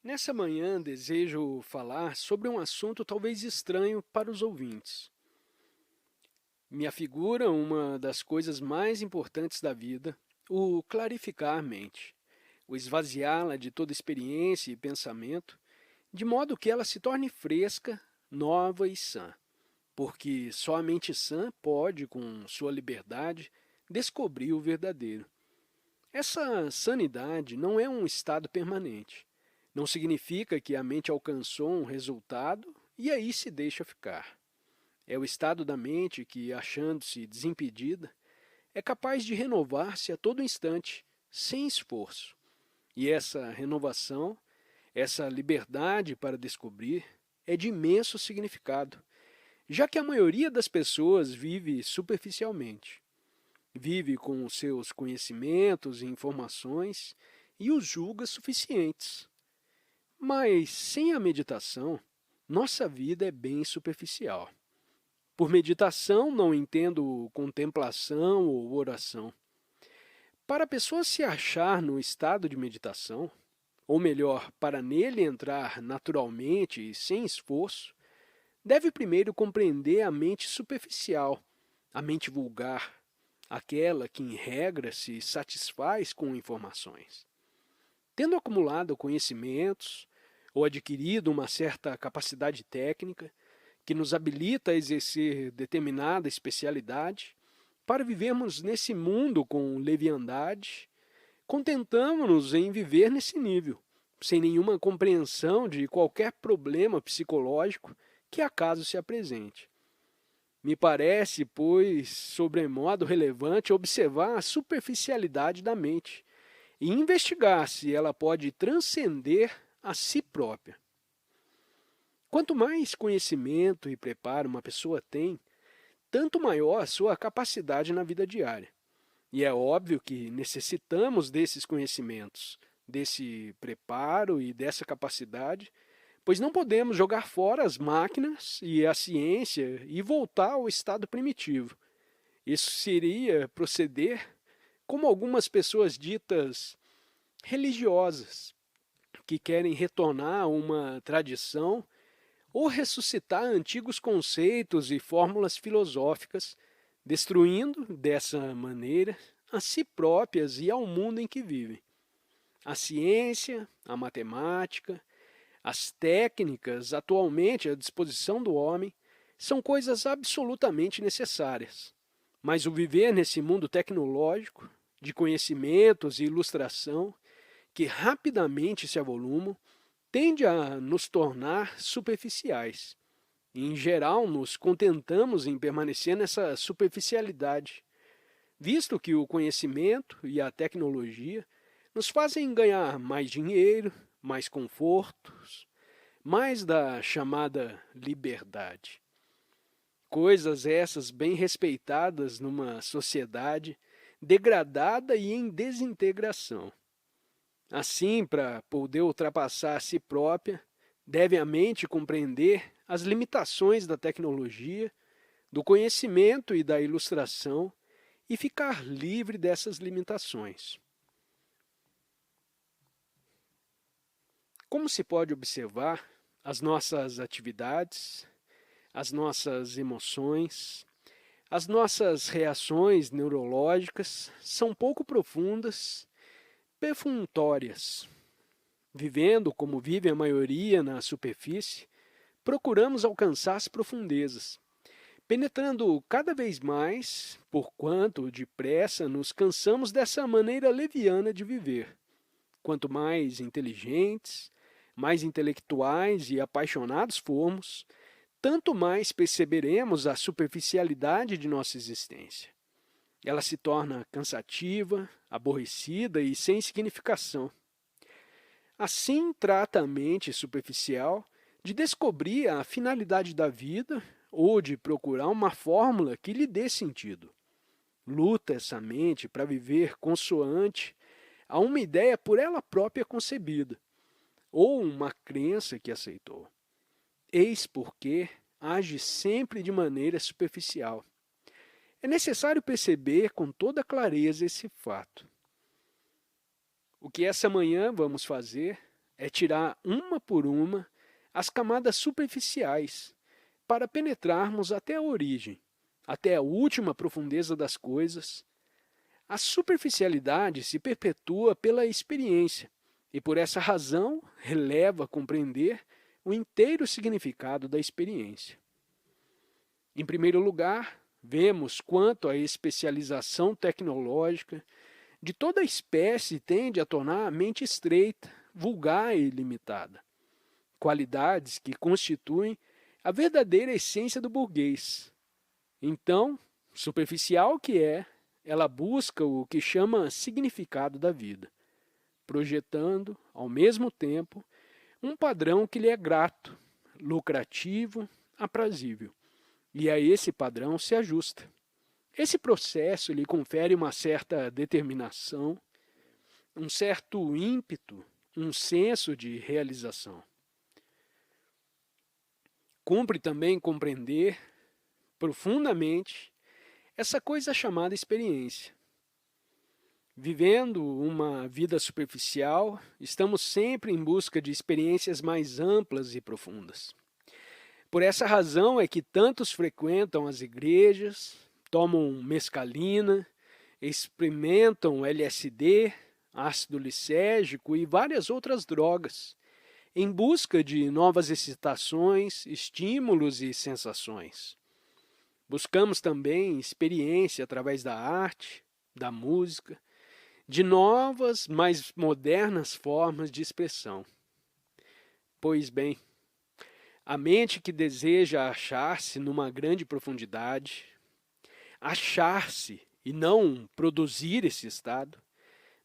Nessa manhã, desejo falar sobre um assunto talvez estranho para os ouvintes. Me afigura uma das coisas mais importantes da vida, o clarificar a mente, o esvaziá-la de toda experiência e pensamento, de modo que ela se torne fresca, nova e sã, porque só a mente sã pode, com sua liberdade, descobrir o verdadeiro. Essa sanidade não é um estado permanente. Não significa que a mente alcançou um resultado e aí se deixa ficar. É o estado da mente que, achando-se desimpedida, é capaz de renovar-se a todo instante, sem esforço. E essa renovação, essa liberdade para descobrir, é de imenso significado, já que a maioria das pessoas vive superficialmente. Vive com os seus conhecimentos e informações e os julga suficientes. Mas sem a meditação, nossa vida é bem superficial. Por meditação, não entendo contemplação ou oração. Para a pessoa se achar no estado de meditação, ou melhor, para nele entrar naturalmente e sem esforço, deve primeiro compreender a mente superficial, a mente vulgar, aquela que, em regra, se satisfaz com informações. Tendo acumulado conhecimentos ou adquirido uma certa capacidade técnica que nos habilita a exercer determinada especialidade, para vivermos nesse mundo com leviandade, contentamos-nos em viver nesse nível, sem nenhuma compreensão de qualquer problema psicológico que acaso se apresente. Me parece, pois, sobremodo relevante observar a superficialidade da mente e investigar se ela pode transcender a si própria. Quanto mais conhecimento e preparo uma pessoa tem, tanto maior a sua capacidade na vida diária. E é óbvio que necessitamos desses conhecimentos, desse preparo e dessa capacidade, pois não podemos jogar fora as máquinas e a ciência e voltar ao estado primitivo. Isso seria proceder como algumas pessoas ditas religiosas, que querem retornar a uma tradição ou ressuscitar antigos conceitos e fórmulas filosóficas, destruindo, dessa maneira, a si próprias e ao mundo em que vivem. A ciência, a matemática, as técnicas atualmente à disposição do homem são coisas absolutamente necessárias. Mas o viver nesse mundo tecnológico, de conhecimentos e ilustração, que rapidamente se avolumam, tende a nos tornar superficiais. E, em geral, nos contentamos em permanecer nessa superficialidade, visto que o conhecimento e a tecnologia nos fazem ganhar mais dinheiro, mais confortos, mais da chamada liberdade. Coisas essas bem respeitadas numa sociedade degradada e em desintegração. Assim, para poder ultrapassar a si própria, deve a mente compreender as limitações da tecnologia, do conhecimento e da ilustração e ficar livre dessas limitações. Como se pode observar, as nossas atividades, as nossas emoções, as nossas reações neurológicas são pouco profundas, perfunctórias. Vivendo como vive a maioria na superfície, procuramos alcançar as profundezas, penetrando cada vez mais, porquanto depressa nos cansamos dessa maneira leviana de viver. Quanto mais inteligentes, mais intelectuais e apaixonados formos, tanto mais perceberemos a superficialidade de nossa existência. Ela se torna cansativa, aborrecida e sem significação. Assim trata a mente superficial de descobrir a finalidade da vida ou de procurar uma fórmula que lhe dê sentido. Luta essa mente para viver consoante a uma ideia por ela própria concebida, ou uma crença que aceitou. Eis porque age sempre de maneira superficial. É necessário perceber com toda clareza esse fato. O que essa manhã vamos fazer é tirar uma por uma as camadas superficiais para penetrarmos até a origem, até a última profundeza das coisas. A superficialidade se perpetua pela experiência e, por essa razão, releva compreender o inteiro significado da experiência. Em primeiro lugar, vemos quanto a especialização tecnológica de toda espécie tende a tornar a mente estreita, vulgar e limitada. Qualidades que constituem a verdadeira essência do burguês. Então, superficial que é, ela busca o que chama significado da vida, projetando, ao mesmo tempo, um padrão que lhe é grato, lucrativo, aprazível. E a esse padrão se ajusta. Esse processo lhe confere uma certa determinação, um certo ímpeto, um senso de realização. Cumpre também compreender profundamente essa coisa chamada experiência. Vivendo uma vida superficial, estamos sempre em busca de experiências mais amplas e profundas. Por essa razão é que tantos frequentam as igrejas, tomam mescalina, experimentam LSD, ácido lisérgico e várias outras drogas, em busca de novas excitações, estímulos e sensações. Buscamos também experiência através da arte, da música, de novas, mais modernas formas de expressão. Pois bem, a mente que deseja achar-se numa grande profundidade, achar-se e não produzir esse estado,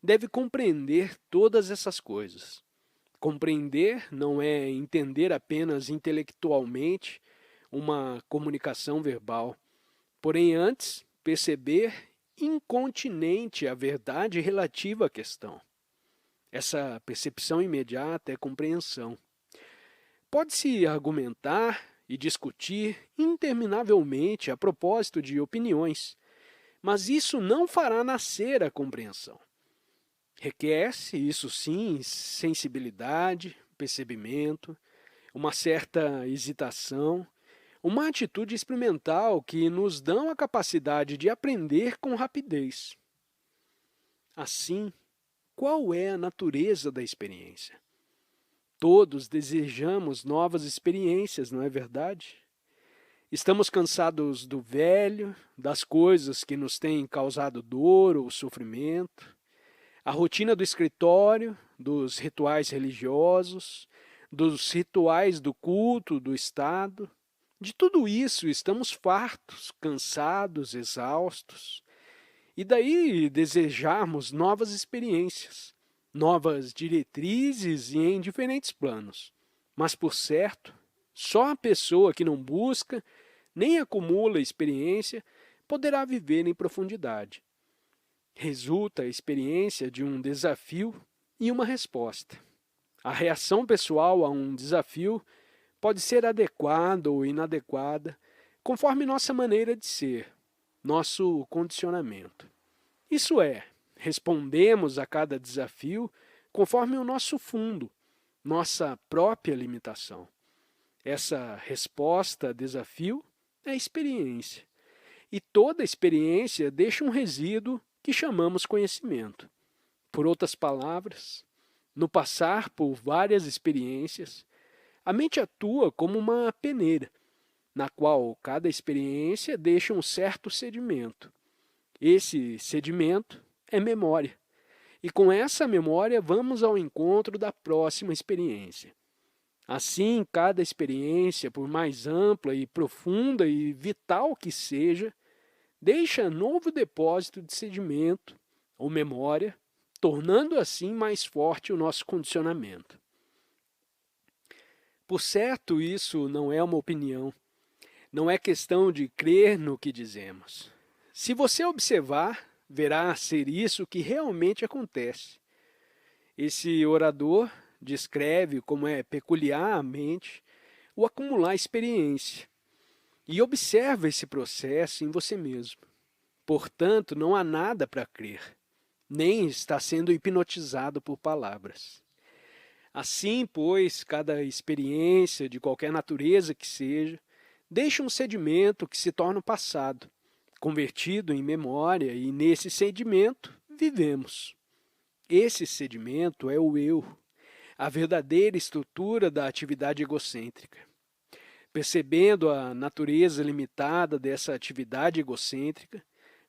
deve compreender todas essas coisas. Compreender não é entender apenas intelectualmente uma comunicação verbal, porém antes perceber incontinente a verdade relativa à questão. Essa percepção imediata é compreensão. Pode-se argumentar e discutir interminavelmente a propósito de opiniões, mas isso não fará nascer a compreensão. Requer-se, isso sim, sensibilidade, percebimento, uma certa hesitação, uma atitude experimental que nos dão a capacidade de aprender com rapidez. Assim, qual é a natureza da experiência? Todos desejamos novas experiências, não é verdade? Estamos cansados do velho, das coisas que nos têm causado dor ou sofrimento, a rotina do escritório, dos rituais religiosos, dos rituais do culto, do Estado. De tudo isso estamos fartos, cansados, exaustos. E daí desejarmos novas experiências, novas diretrizes e em diferentes planos. Mas, por certo, só a pessoa que não busca nem acumula experiência poderá viver em profundidade. Resulta a experiência de um desafio e uma resposta. A reação pessoal a um desafio pode ser adequada ou inadequada, conforme nossa maneira de ser, nosso condicionamento. Isso é, respondemos a cada desafio conforme o nosso fundo, nossa própria limitação. Essa resposta a desafio é experiência. E toda experiência deixa um resíduo que chamamos conhecimento. Por outras palavras, no passar por várias experiências, a mente atua como uma peneira, na qual cada experiência deixa um certo sedimento. Esse sedimento é memória. E com essa memória vamos ao encontro da próxima experiência. Assim, cada experiência, por mais ampla e profunda e vital que seja, deixa novo depósito de sedimento ou memória, tornando assim mais forte o nosso condicionamento. Por certo, isso não é uma opinião, não é questão de crer no que dizemos. Se você observar, verá ser isso que realmente acontece. Esse orador descreve como é peculiar à mente o acumular experiência e observa esse processo em você mesmo. Portanto, não há nada para crer, nem está sendo hipnotizado por palavras. Assim, pois, cada experiência, de qualquer natureza que seja, deixa um sedimento que se torna o passado, convertido em memória, e nesse sedimento vivemos. Esse sedimento é o eu, a verdadeira estrutura da atividade egocêntrica. Percebendo a natureza limitada dessa atividade egocêntrica,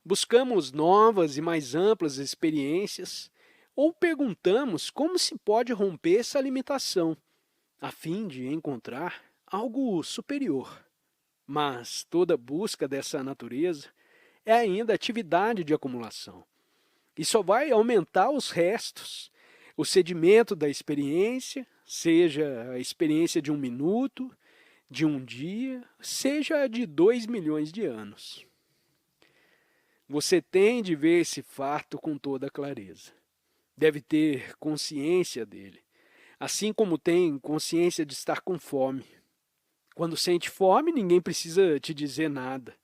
buscamos novas e mais amplas experiências ou perguntamos como se pode romper essa limitação, a fim de encontrar algo superior. Mas toda busca dessa natureza é ainda atividade de acumulação e só vai aumentar os restos, o sedimento da experiência, seja a experiência de 1 minuto, de 1 dia, seja a de 2 milhões de anos. Você tem de ver esse fato com toda clareza. Deve ter consciência dele, assim como tem consciência de estar com fome. Quando sente fome, ninguém precisa te dizer nada.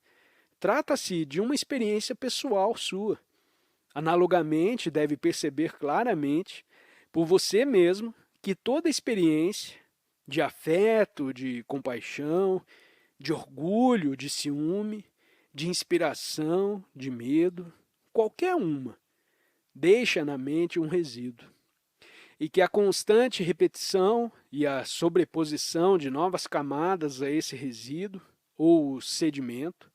Trata-se de uma experiência pessoal sua. Analogamente, deve perceber claramente, por você mesmo, que toda experiência de afeto, de compaixão, de orgulho, de ciúme, de inspiração, de medo, qualquer uma, deixa na mente um resíduo. E que a constante repetição e a sobreposição de novas camadas a esse resíduo, ou sedimento,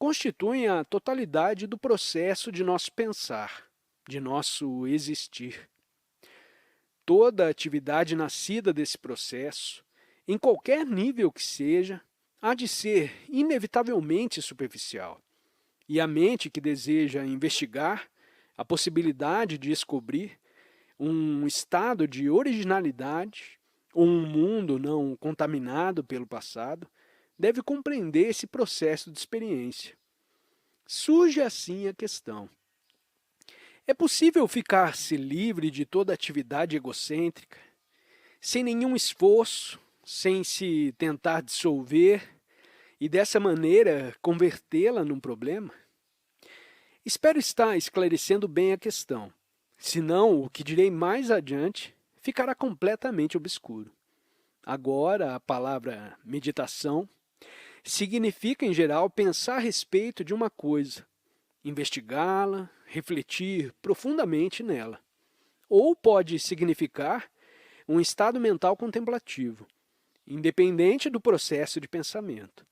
constituem a totalidade do processo de nosso pensar, de nosso existir. Toda atividade nascida desse processo, em qualquer nível que seja, há de ser inevitavelmente superficial. E a mente que deseja investigar a possibilidade de descobrir um estado de originalidade ou um mundo não contaminado pelo passado, deve compreender esse processo de experiência. Surge assim a questão: é possível ficar-se livre de toda atividade egocêntrica, sem nenhum esforço, sem se tentar dissolver e dessa maneira convertê-la num problema? Espero estar esclarecendo bem a questão, senão o que direi mais adiante ficará completamente obscuro. Agora, a palavra meditação significa, em geral, pensar a respeito de uma coisa, investigá-la, refletir profundamente nela. Ou pode significar um estado mental contemplativo, independente do processo de pensamento.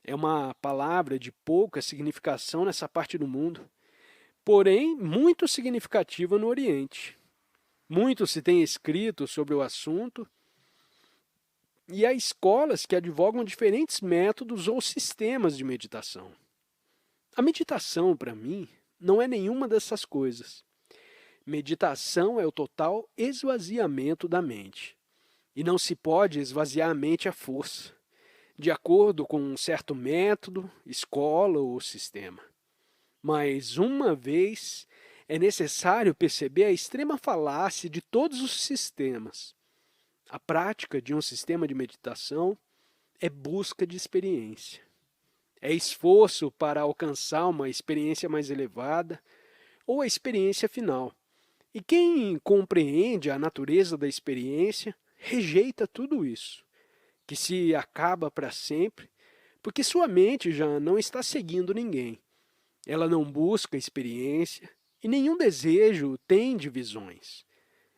É uma palavra de pouca significação nessa parte do mundo, porém muito significativa no Oriente. Muito se tem escrito sobre o assunto e há escolas que advogam diferentes métodos ou sistemas de meditação. A meditação, para mim, não é nenhuma dessas coisas. Meditação é o total esvaziamento da mente. E não se pode esvaziar a mente à força, de acordo com um certo método, escola ou sistema. Mas, uma vez, é necessário perceber a extrema falácia de todos os sistemas. A prática de um sistema de meditação é busca de experiência. É esforço para alcançar uma experiência mais elevada ou a experiência final. E quem compreende a natureza da experiência rejeita tudo isso, que se acaba para sempre, porque sua mente já não está seguindo ninguém. Ela não busca experiência e nenhum desejo tem de visões.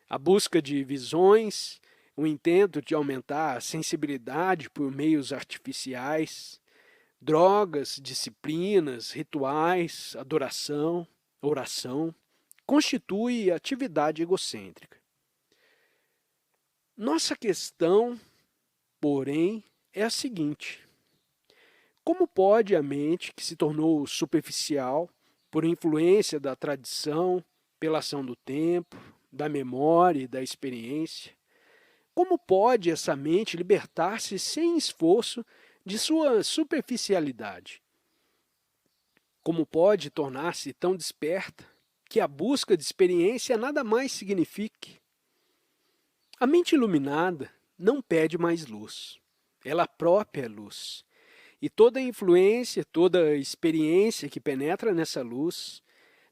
A busca de visões, o intento de aumentar a sensibilidade por meios artificiais, drogas, disciplinas, rituais, adoração, oração, constitui atividade egocêntrica. Nossa questão, porém, é a seguinte: como pode a mente, que se tornou superficial por influência da tradição, pela ação do tempo, da memória e da experiência, como pode essa mente libertar-se sem esforço de sua superficialidade? Como pode tornar-se tão desperta que a busca de experiência nada mais signifique? A mente iluminada não pede mais luz. Ela própria é luz. E toda influência, toda experiência que penetra nessa luz,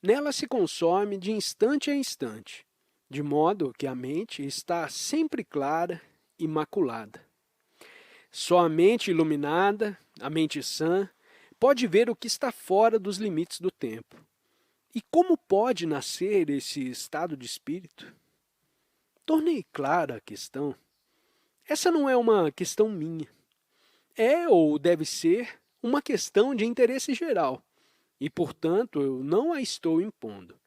nela se consome de instante a instante, de modo que a mente está sempre clara, imaculada. Só a mente iluminada, a mente sã, pode ver o que está fora dos limites do tempo. E como pode nascer esse estado de espírito? Tornei clara a questão. Essa não é uma questão minha. É ou deve ser uma questão de interesse geral, e, portanto, eu não a estou impondo.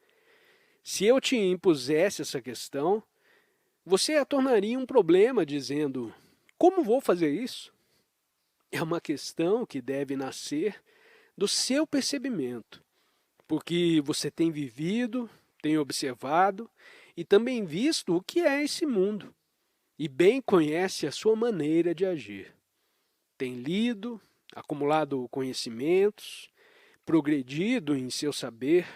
Se eu te impusesse essa questão, você a tornaria um problema dizendo: como vou fazer isso? É uma questão que deve nascer do seu percebimento, porque você tem vivido, tem observado e também visto o que é esse mundo, e bem conhece a sua maneira de agir. Tem lido, acumulado conhecimentos, progredido em seu saber,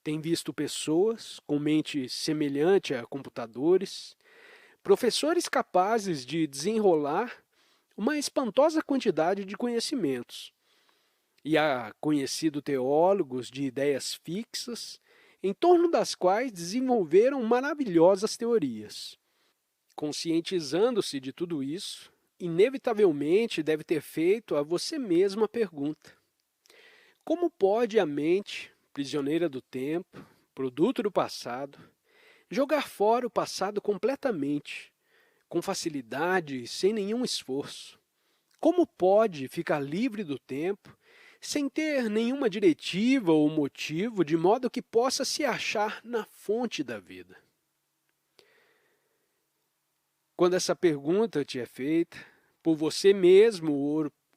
tem visto pessoas com mente semelhante a computadores, professores capazes de desenrolar uma espantosa quantidade de conhecimentos, e há conhecido teólogos de ideias fixas, em torno das quais desenvolveram maravilhosas teorias. Conscientizando-se de tudo isso, inevitavelmente deve ter feito a você mesmo a pergunta: como pode a mente, prisioneira do tempo, produto do passado, jogar fora o passado completamente, com facilidade e sem nenhum esforço? Como pode ficar livre do tempo sem ter nenhuma diretiva ou motivo de modo que possa se achar na fonte da vida? Quando essa pergunta te é feita, por você mesmo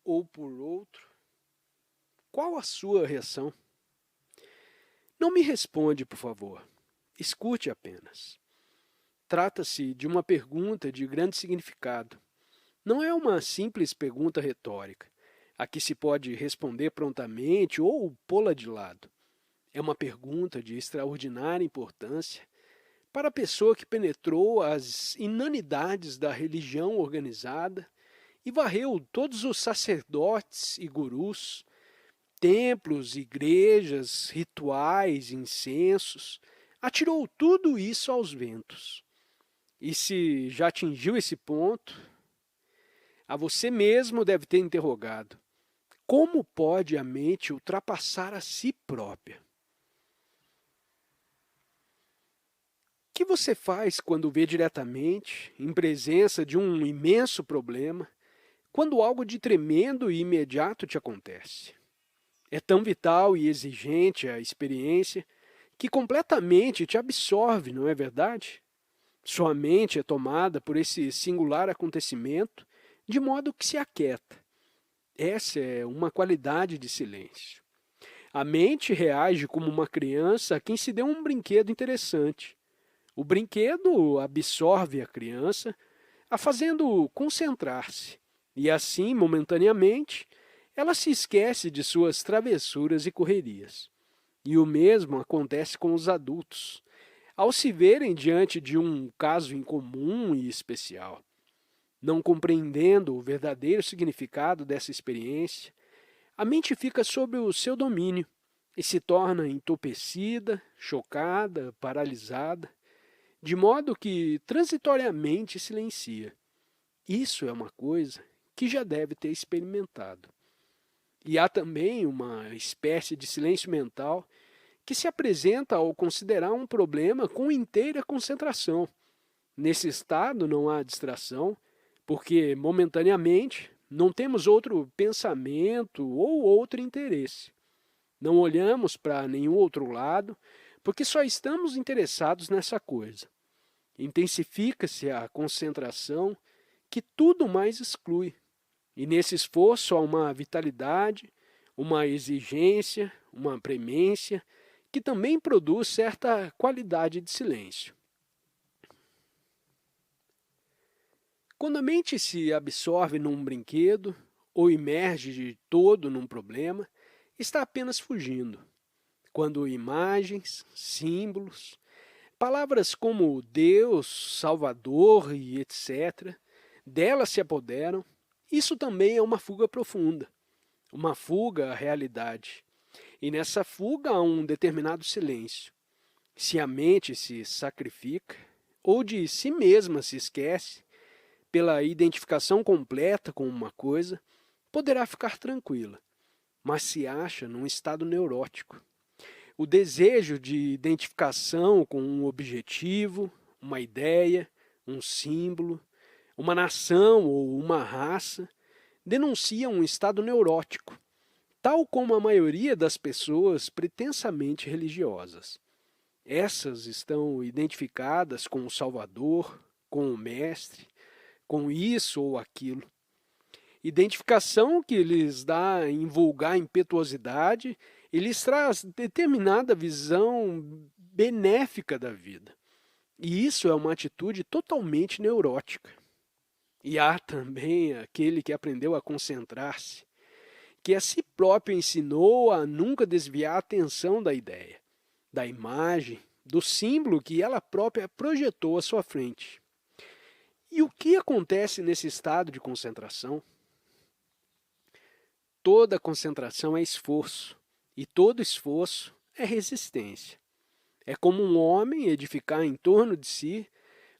ou por outro, qual a sua reação? Não me responde, por favor. Escute apenas. Trata-se de uma pergunta de grande significado. Não é uma simples pergunta retórica, a que se pode responder prontamente ou pô-la de lado. É uma pergunta de extraordinária importância para a pessoa que penetrou as inanidades da religião organizada e varreu todos os sacerdotes e gurus, templos, igrejas, rituais, incensos, atirou tudo isso aos ventos. E se já atingiu esse ponto, a você mesmo deve ter interrogado: como pode a mente ultrapassar a si própria? O que você faz quando vê diretamente, em presença de um imenso problema, quando algo de tremendo e imediato te acontece? É tão vital e exigente a experiência que completamente te absorve, não é verdade? Sua mente é tomada por esse singular acontecimento de modo que se aquieta. Essa é uma qualidade de silêncio. A mente reage como uma criança a quem se deu um brinquedo interessante. O brinquedo absorve a criança, a fazendo concentrar-se, e assim, momentaneamente, ela se esquece de suas travessuras e correrias. E o mesmo acontece com os adultos, ao se verem diante de um caso incomum e especial. Não compreendendo o verdadeiro significado dessa experiência, a mente fica sob o seu domínio e se torna entorpecida, chocada, paralisada, de modo que transitoriamente silencia. Isso é uma coisa que já deve ter experimentado. E há também uma espécie de silêncio mental que se apresenta ao considerar um problema com inteira concentração. Nesse estado não há distração, porque momentaneamente não temos outro pensamento ou outro interesse. Não olhamos para nenhum outro lado, porque só estamos interessados nessa coisa. Intensifica-se a concentração que tudo mais exclui. E nesse esforço há uma vitalidade, uma exigência, uma premência, que também produz certa qualidade de silêncio. Quando a mente se absorve num brinquedo ou imerge de todo num problema, está apenas fugindo. Quando imagens, símbolos, palavras como Deus, Salvador e etc., dela se apoderam, isso também é uma fuga profunda, uma fuga à realidade. E nessa fuga há um determinado silêncio. Se a mente se sacrifica, ou de si mesma se esquece, pela identificação completa com uma coisa, poderá ficar tranquila, mas se acha num estado neurótico. O desejo de identificação com um objetivo, uma ideia, um símbolo, uma nação ou uma raça, denuncia um estado neurótico, tal como a maioria das pessoas pretensamente religiosas. Essas estão identificadas com o Salvador, com o Mestre, com isso ou aquilo. Identificação que lhes dá em vulgar impetuosidade e lhes traz determinada visão benéfica da vida. E isso é uma atitude totalmente neurótica. E há também aquele que aprendeu a concentrar-se, que a si próprio ensinou a nunca desviar a atenção da ideia, da imagem, do símbolo que ela própria projetou à sua frente. E o que acontece nesse estado de concentração? Toda concentração é esforço, e todo esforço é resistência. É como um homem edificar em torno de si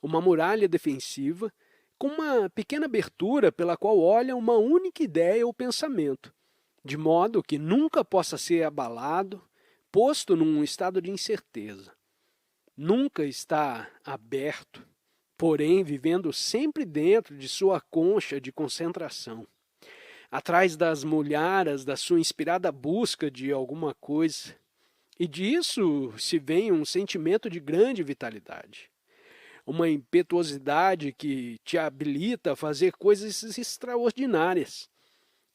uma muralha defensiva com uma pequena abertura pela qual olha uma única ideia ou pensamento, de modo que nunca possa ser abalado, posto num estado de incerteza. Nunca está aberto, porém vivendo sempre dentro de sua concha de concentração, atrás das molharas da sua inspirada busca de alguma coisa. E disso se vem um sentimento de grande vitalidade, uma impetuosidade que te habilita a fazer coisas extraordinárias,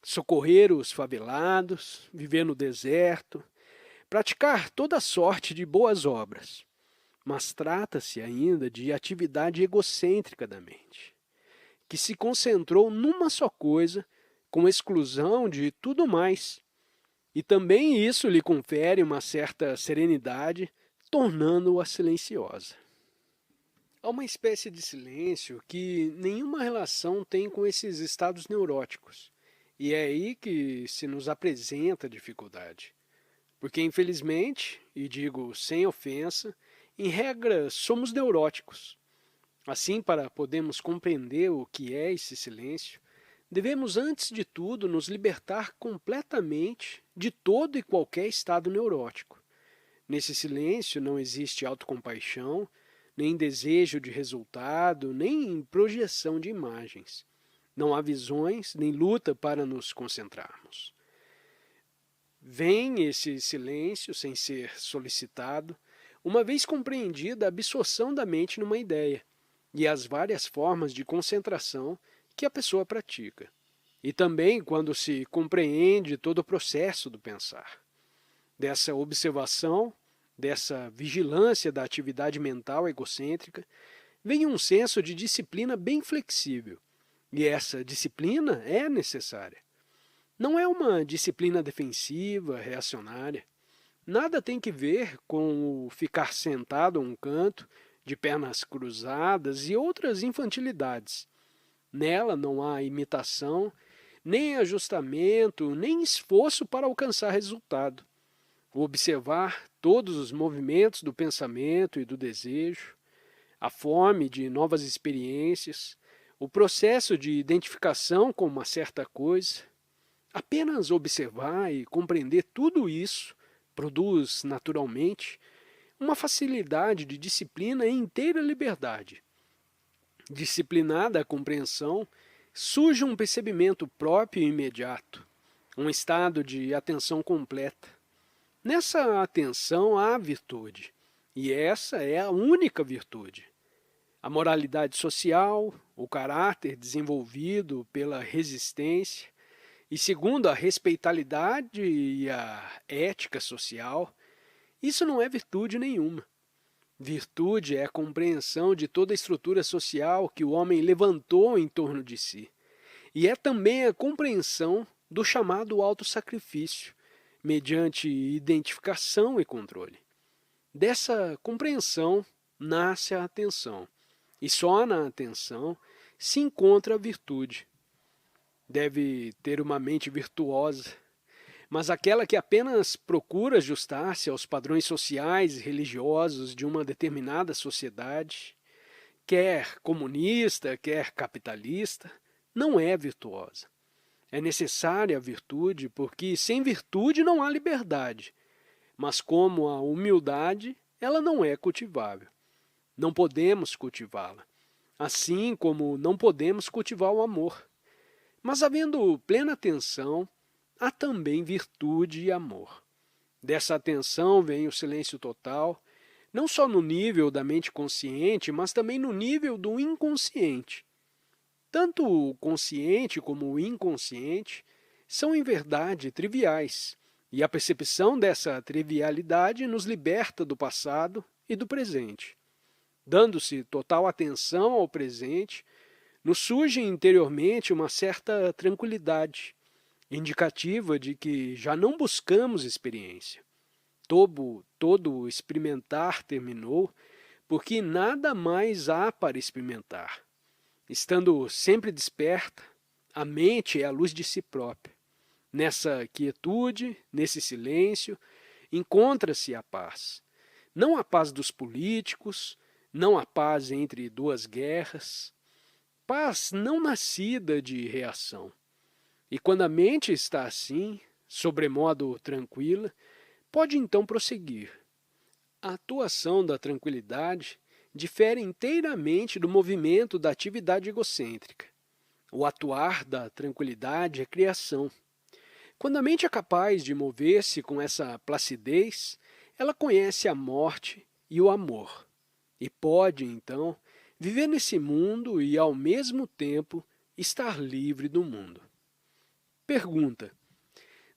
socorrer os favelados, viver no deserto, praticar toda sorte de boas obras. Mas trata-se ainda de atividade egocêntrica da mente, que se concentrou numa só coisa, com exclusão de tudo mais. E também isso lhe confere uma certa serenidade, tornando-a silenciosa. Há uma espécie de silêncio que nenhuma relação tem com esses estados neuróticos. E é aí que se nos apresenta a dificuldade. Porque, infelizmente, e digo sem ofensa, em regra somos neuróticos. Assim, para podermos compreender o que é esse silêncio, devemos, antes de tudo, nos libertar completamente de todo e qualquer estado neurótico. Nesse silêncio não existe autocompaixão, nem desejo de resultado, nem projeção de imagens. Não há visões, nem luta para nos concentrarmos. Vem esse silêncio sem ser solicitado, uma vez compreendida a absorção da mente numa ideia e as várias formas de concentração que a pessoa pratica. E também quando se compreende todo o processo do pensar. Dessa observação, dessa vigilância da atividade mental egocêntrica, vem um senso de disciplina bem flexível. E essa disciplina é necessária. Não é uma disciplina defensiva, reacionária. Nada tem que ver com o ficar sentado a um canto, de pernas cruzadas e outras infantilidades. Nela não há imitação, nem ajustamento, nem esforço para alcançar resultado. Observar todos os movimentos do pensamento e do desejo, a fome de novas experiências, o processo de identificação com uma certa coisa. Apenas observar e compreender tudo isso produz, naturalmente, uma facilidade de disciplina e inteira liberdade. Disciplinada a compreensão, surge um percebimento próprio e imediato, um estado de atenção completa. Nessa atenção há virtude, e essa é a única virtude. A moralidade social, o caráter desenvolvido pela resistência, e segundo a respeitabilidade e a ética social, isso não é virtude nenhuma. Virtude é a compreensão de toda a estrutura social que o homem levantou em torno de si. E é também a compreensão do chamado autossacrifício, mediante identificação e controle. Dessa compreensão nasce a atenção, e só na atenção se encontra a virtude. Deve ter uma mente virtuosa, mas aquela que apenas procura ajustar-se aos padrões sociais e religiosos de uma determinada sociedade, quer comunista, quer capitalista, não é virtuosa. É necessária a virtude, porque sem virtude não há liberdade, mas como a humildade, ela não é cultivável. Não podemos cultivá-la, assim como não podemos cultivar o amor. Mas havendo plena atenção, há também virtude e amor. Dessa atenção vem o silêncio total, não só no nível da mente consciente, mas também no nível do inconsciente. Tanto o consciente como o inconsciente são, em verdade, triviais, e a percepção dessa trivialidade nos liberta do passado e do presente. Dando-se total atenção ao presente, nos surge interiormente uma certa tranquilidade, indicativa de que já não buscamos experiência. Todo o experimentar terminou, porque nada mais há para experimentar. Estando sempre desperta, a mente é a luz de si própria. Nessa quietude, nesse silêncio, encontra-se a paz. Não a paz dos políticos, não a paz entre duas guerras, paz não nascida de reação. E quando a mente está assim, sobremodo tranquila, pode então prosseguir. A atuação da tranquilidade difere inteiramente do movimento da atividade egocêntrica. O atuar da tranquilidade é criação. Quando a mente é capaz de mover-se com essa placidez, ela conhece a morte e o amor, e pode, então, viver nesse mundo e, ao mesmo tempo, estar livre do mundo. Pergunta: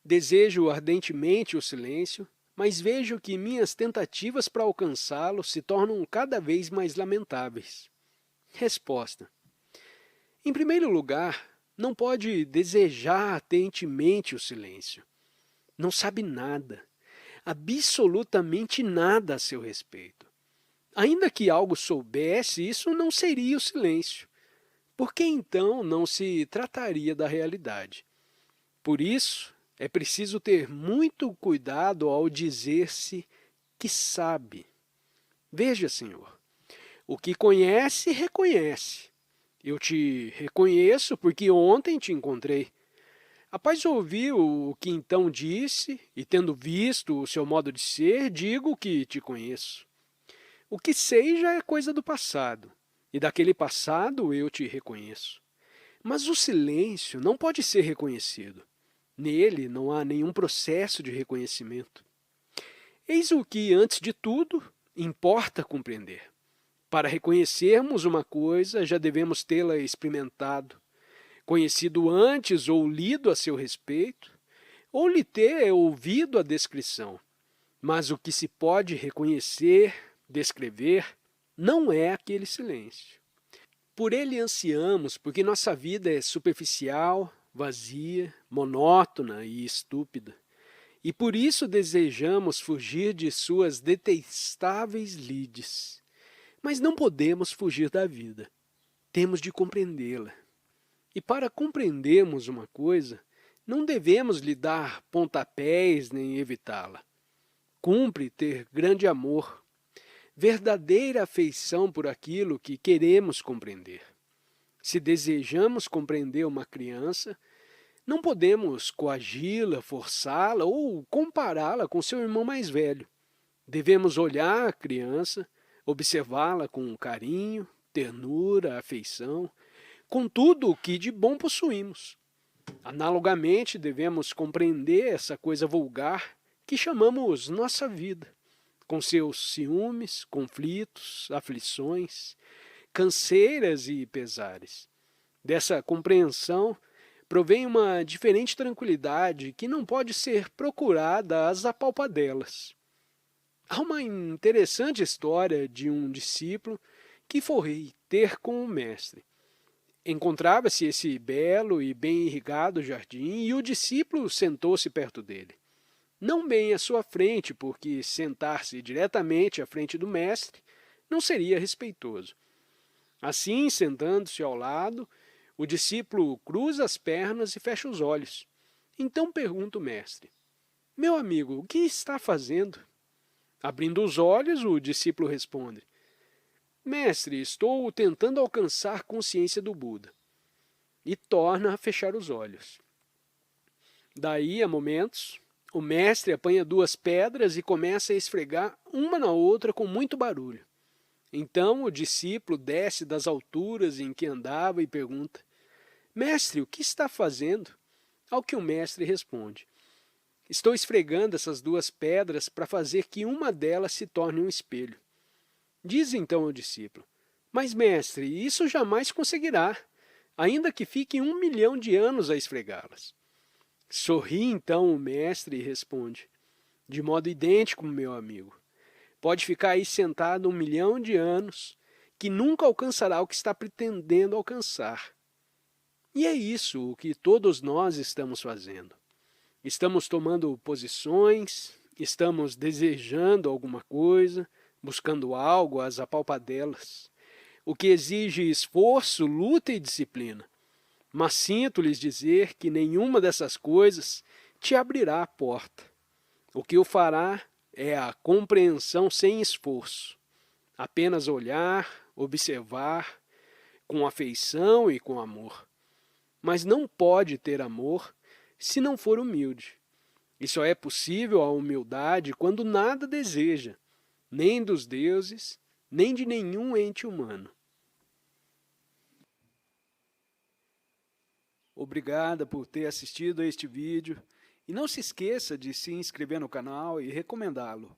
desejo ardentemente o silêncio, mas vejo que minhas tentativas para alcançá-lo se tornam cada vez mais lamentáveis. Resposta: em primeiro lugar, não pode desejar ardentemente o silêncio. Não sabe nada, absolutamente nada a seu respeito. Ainda que algo soubesse, isso não seria o silêncio. Por que então não se trataria da realidade? Por isso, é preciso ter muito cuidado ao dizer-se que sabe. Veja, Senhor, o que conhece, reconhece. Eu te reconheço porque ontem te encontrei. Após ouvir o que então disse, e tendo visto o seu modo de ser, digo que te conheço. O que sei já é coisa do passado, e daquele passado eu te reconheço. Mas o silêncio não pode ser reconhecido. Nele não há nenhum processo de reconhecimento. Eis o que, antes de tudo, importa compreender. Para reconhecermos uma coisa, já devemos tê-la experimentado, conhecido antes ou lido a seu respeito, ou lhe ter ouvido a descrição. Mas o que se pode reconhecer, descrever, não é aquele silêncio. Por ele ansiamos, porque nossa vida é superficial, vazia, monótona e estúpida. E por isso desejamos fugir de suas detestáveis lides. Mas não podemos fugir da vida. Temos de compreendê-la. E para compreendermos uma coisa, não devemos lhe dar pontapés nem evitá-la. Cumpre ter grande amor, verdadeira afeição por aquilo que queremos compreender. Se desejamos compreender uma criança, não podemos coagi-la, forçá-la ou compará-la com seu irmão mais velho. Devemos olhar a criança, observá-la com carinho, ternura, afeição, com tudo o que de bom possuímos. Analogamente, devemos compreender essa coisa vulgar que chamamos nossa vida, com seus ciúmes, conflitos, aflições, canseiras e pesares. Dessa compreensão provém uma diferente tranquilidade que não pode ser procurada às apalpadelas. Há uma interessante história de um discípulo que foi ter com o mestre. Encontrava-se esse belo e bem irrigado jardim e o discípulo sentou-se perto dele. Não bem à sua frente, porque sentar-se diretamente à frente do mestre não seria respeitoso. Assim, sentando-se ao lado, o discípulo cruza as pernas e fecha os olhos. Então pergunta o mestre: Meu amigo, o que está fazendo? Abrindo os olhos, o discípulo responde: Mestre, estou tentando alcançar consciência do Buda. E torna a fechar os olhos. Daí, a momentos, o mestre apanha duas pedras e começa a esfregar uma na outra com muito barulho. Então o discípulo desce das alturas em que andava e pergunta: Mestre, o que está fazendo? Ao que o mestre responde: Estou esfregando essas duas pedras para fazer que uma delas se torne um espelho. Diz então o discípulo: Mas, mestre, isso jamais conseguirá, ainda que fique 1 milhão de anos a esfregá-las. Sorri então o mestre e responde: De modo idêntico, meu amigo. Pode ficar aí sentado 1 milhão de anos, que nunca alcançará o que está pretendendo alcançar. E é isso o que todos nós estamos fazendo. Estamos tomando posições, estamos desejando alguma coisa, buscando algo às apalpadelas, o que exige esforço, luta e disciplina. Mas sinto lhes dizer que nenhuma dessas coisas te abrirá a porta. O que o fará é a compreensão sem esforço. Apenas olhar, observar, com afeição e com amor. Mas não pode ter amor se não for humilde. E só é possível a humildade quando nada deseja, nem dos deuses, nem de nenhum ente humano. Obrigada por ter assistido a este vídeo e não se esqueça de se inscrever no canal e recomendá-lo,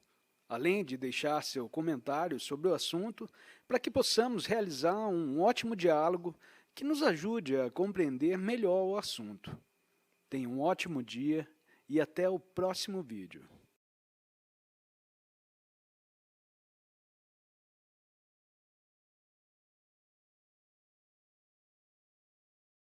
além de deixar seu comentário sobre o assunto para que possamos realizar um ótimo diálogo que nos ajude a compreender melhor o assunto. Tenha um ótimo dia e até o próximo vídeo.